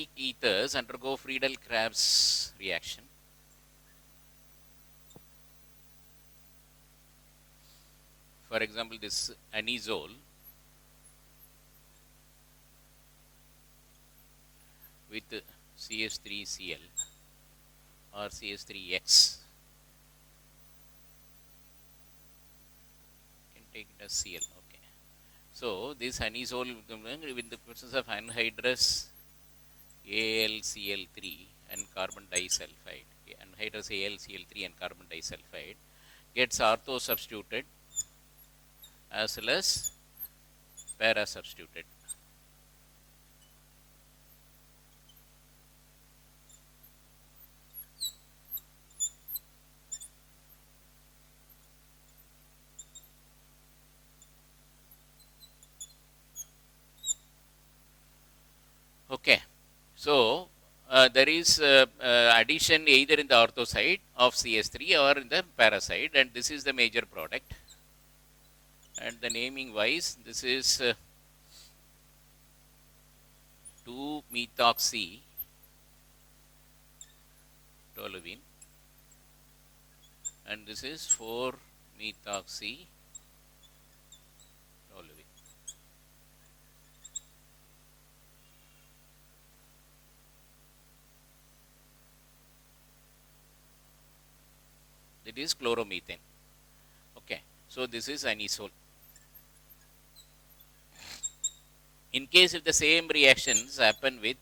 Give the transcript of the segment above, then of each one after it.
aromatic ethers undergo Friedel-Crafts reaction. For example, this anisole with CH3Cl or CH3X, can take it as Cl. Okay. So this anisole with the presence of anhydrous AlCl3 and carbon disulfide, anhydrous AlCl3 and carbon disulfide gets ortho substituted as well as para substituted. Okay. So there is addition either in the ortho side of CS3 or in the para side, and this is the major product. And the naming wise, this is 2-methoxy toluene, and this is 4-methoxy toluene. It is chloromethane. Okay, so this is anisole. In case if the same reactions happen with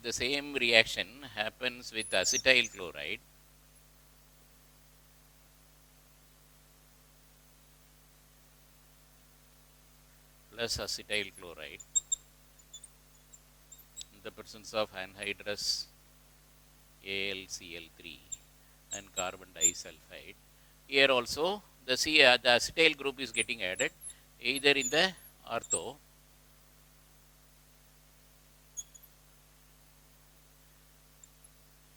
the same reaction happens with acetyl chloride, plus acetyl chloride in the presence of anhydrous AlCl3 and carbon disulfide. Here also the acetyl group is getting added either in the ortho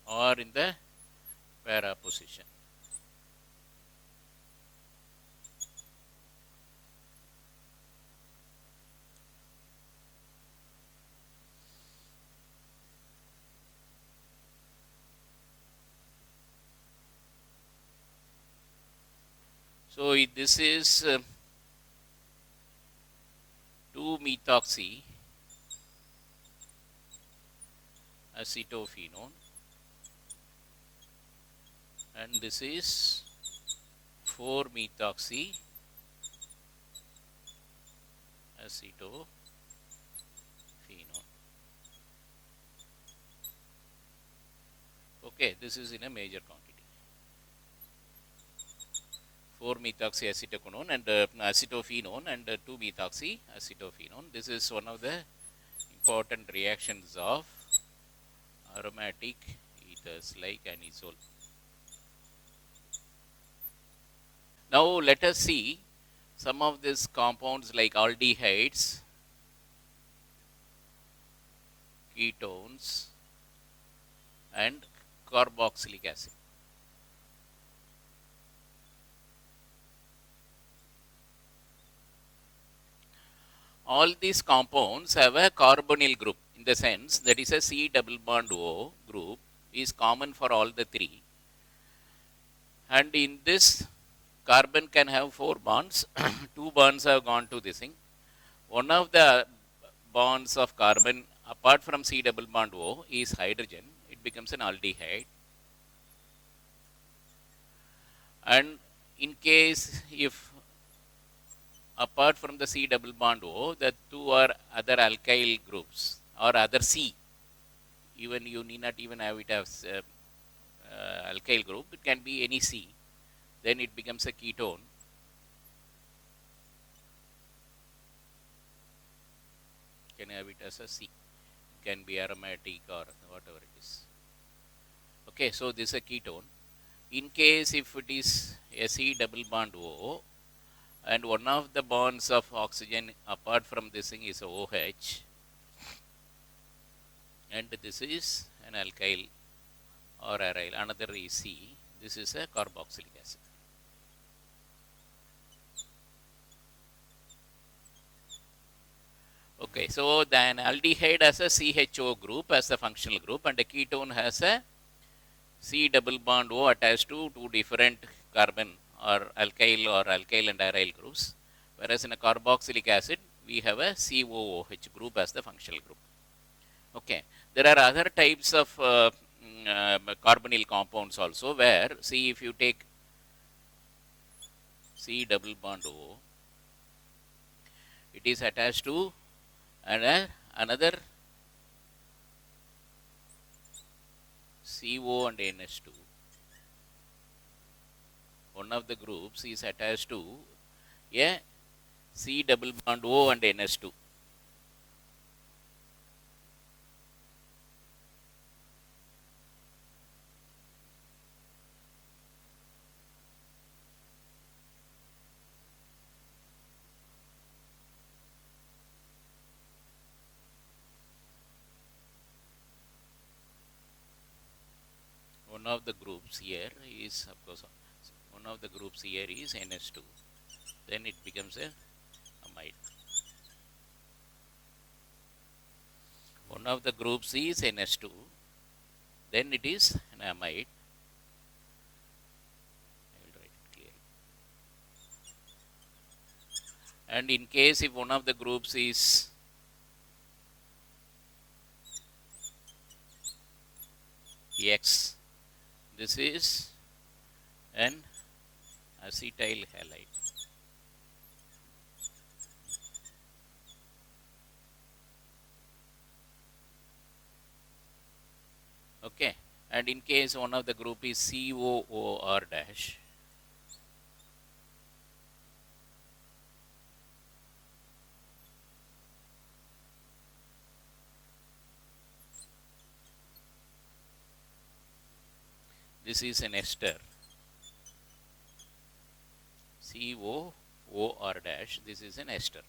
or in the para position. So this is 2-methoxy acetophenone, and this is 4-methoxy acetophenone. Okay, this is in a major quantity. 4-methoxy acetoconone and acetophenone and 2-methoxy acetophenone. This is one of the important reactions of aromatic ethers like anisole. Now let us see some of these compounds like aldehydes, ketones, and carboxylic acid. All these compounds have a carbonyl group, in the sense that is a C double bond O group is common for all the three. And in this, carbon can have 4 bonds. 2 bonds have gone to this thing. One of the bonds of carbon apart from C double bond O is hydrogen. It becomes an aldehyde. And in case if apart from the C double bond O, the 2 are other alkyl groups or other C. Even you need not even have it as alkyl group, it can be any C. Then it becomes a ketone. You can have it as a C. It can be aromatic or whatever it is. Okay, so this is a ketone. In case if it is a C double bond O, and one of the bonds of oxygen apart from this thing is a OH, and this is an alkyl or aryl, another is C, this is a carboxylic acid. Okay, so then aldehyde has a CHO group as the functional group, and the ketone has a C double bond O attached to two different carbon or alkyl and aryl groups, whereas in a carboxylic acid we have a COOH group as the functional group. Okay, there are other types of carbonyl compounds also, where see, if you take C double bond O, it is attached to another CO and NH2. One of the groups is attached to a C double bond O and NH2. One of the groups here is, of course, one of the groups here is NH2. Then it becomes a amide. One of the groups is NH2. Then it is an amide. I will write it clearly. And in case if one of the groups is X, this is an acetyl halide. Okay, and in case one of the group is COOR dash, this is an ester. COOR dash, this is an ester.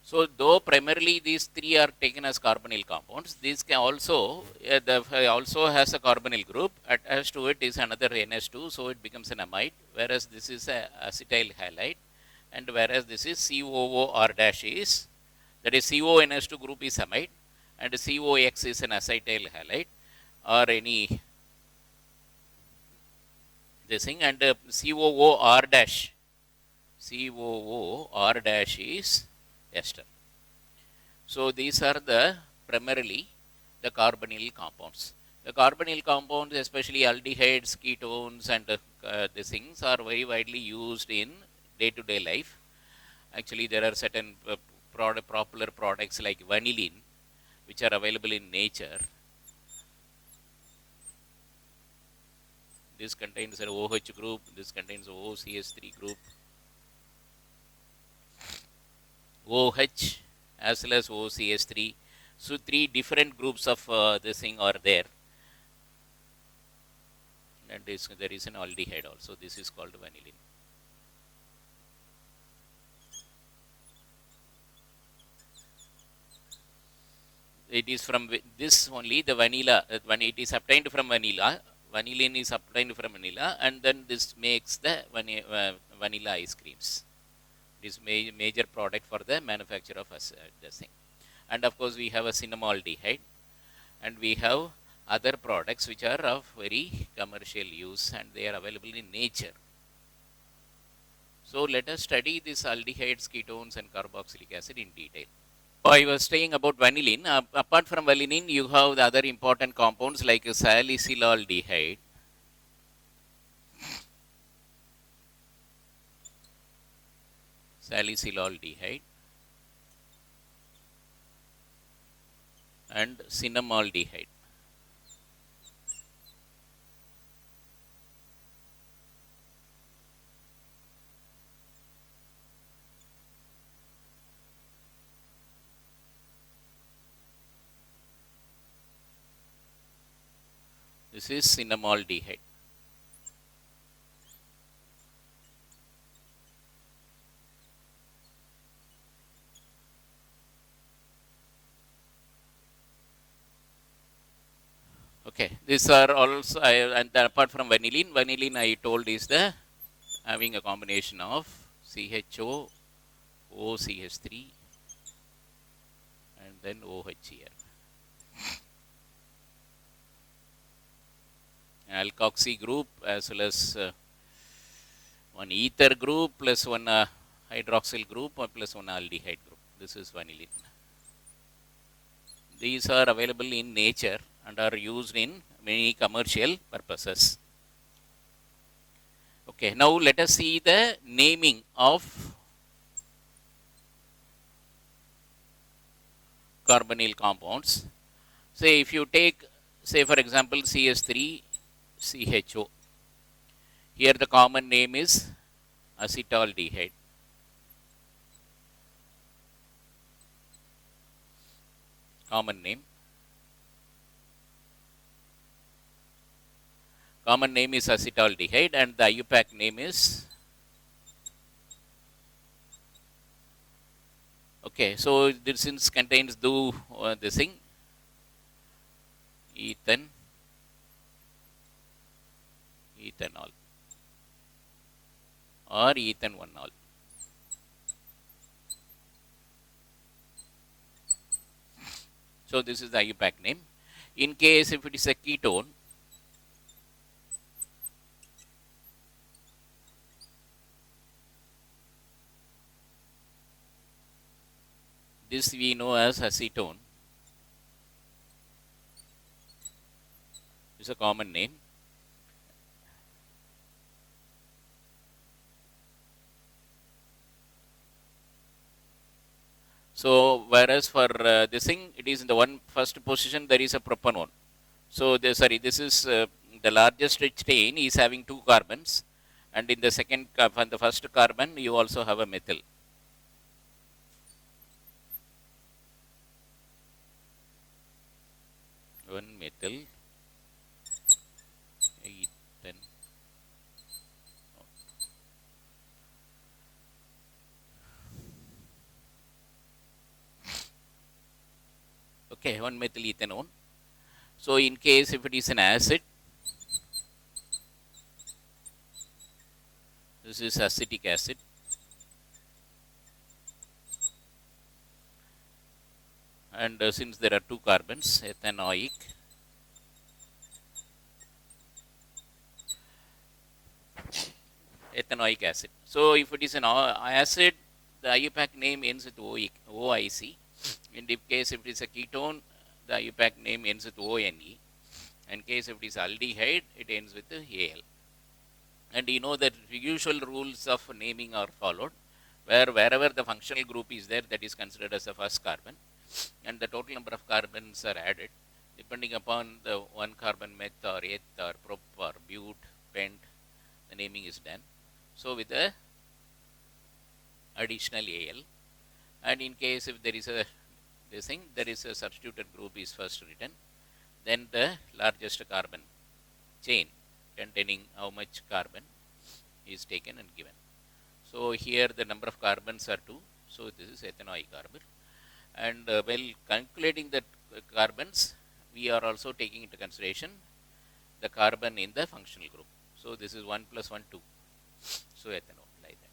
So, though primarily these three are taken as carbonyl compounds, this can also also has a carbonyl group. Attached to it is another NH2, so it becomes an amide. Whereas this is a acetyl halide, and whereas this is COOR dash is, that is CONH2 group is amide, and COX is an acetyl halide, or any this thing, and COOR dash is ester. So these are the primarily the carbonyl compounds. The carbonyl compounds, especially aldehydes, ketones, and these things are very widely used in day-to-day life. Actually, there are certain popular products like vanillin, which are available in nature. This contains an OH group. This contains OCH3 group. OH as well as OCH3. So, three different groups of this thing are there. And there is an aldehyde also. This is called vanillin. It is from this only, the vanilla, it is obtained from vanilla. Vanillin is obtained from vanilla, and then this makes the vanilla ice creams. It is major product for the manufacture of this thing. And of course, we have a cinnamaldehyde, and we have other products which are of very commercial use, and they are available in nature. So let us study this aldehydes, ketones, and carboxylic acid in detail. I was saying about vanillin. Apart from vanillin, you have the other important compounds like salicylaldehyde, and cinnamaldehyde. This is cinnamaldehyde. Okay, these are also, and apart from vanillin I told is the having a combination of CHO, OCH3, then OH here. Alkoxy group as well as one ether group plus one hydroxyl group or plus one aldehyde group. This is vanillin. These are available in nature and are used in many commercial purposes. Okay, now let us see the naming of carbonyl compounds. Say if you take, say for example, CS3CHO. Here the common name is acetaldehyde. Common name. Common name is acetaldehyde and the IUPAC name is, okay, so this since contains this thing, ethanol or ethanol. So this is the IUPAC name. In case if it is a ketone, this we know as acetone. It's a common name. So whereas for this thing, it is in the first position there is a propanone. So this is the largest chain is having 2 carbons, and in the the first carbon you also have a methyl. One methyl, ethan. Okay, one methyl ethanone. So in case if it is an acid, this is acetic acid. And since there are 2 carbons, ethanoic. Ethanoic acid. So if it is an acid, the IUPAC name ends with OIC. In the case if it is a ketone, the IUPAC name ends with ONE. In case if it is aldehyde, it ends with AL. And you know that usual rules of naming are followed, where wherever the functional group is there, that is considered as the first carbon, and the total number of carbons are added depending upon the 1 carbon meth or eth or prop or but, pent, the naming is done. So with the additional AL, and in case if there is a there is a substituted group is first written, then the largest carbon chain containing how much carbon is taken and given. So here the number of carbons are 2, so this is ethanoic carbon. And while calculating the carbons, we are also taking into consideration the carbon in the functional group. So this is 1 plus 1, 2. So ethanol, like that.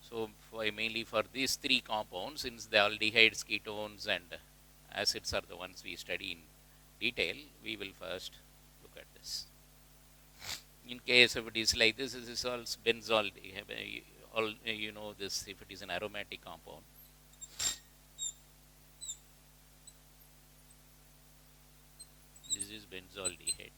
So mainly for these 3 compounds, since the aldehydes, ketones and acids are the ones we study in detail, we will first look at this. In case if it is like this is all benzol, you know this, if it is an aromatic compound. This is benzaldehyde.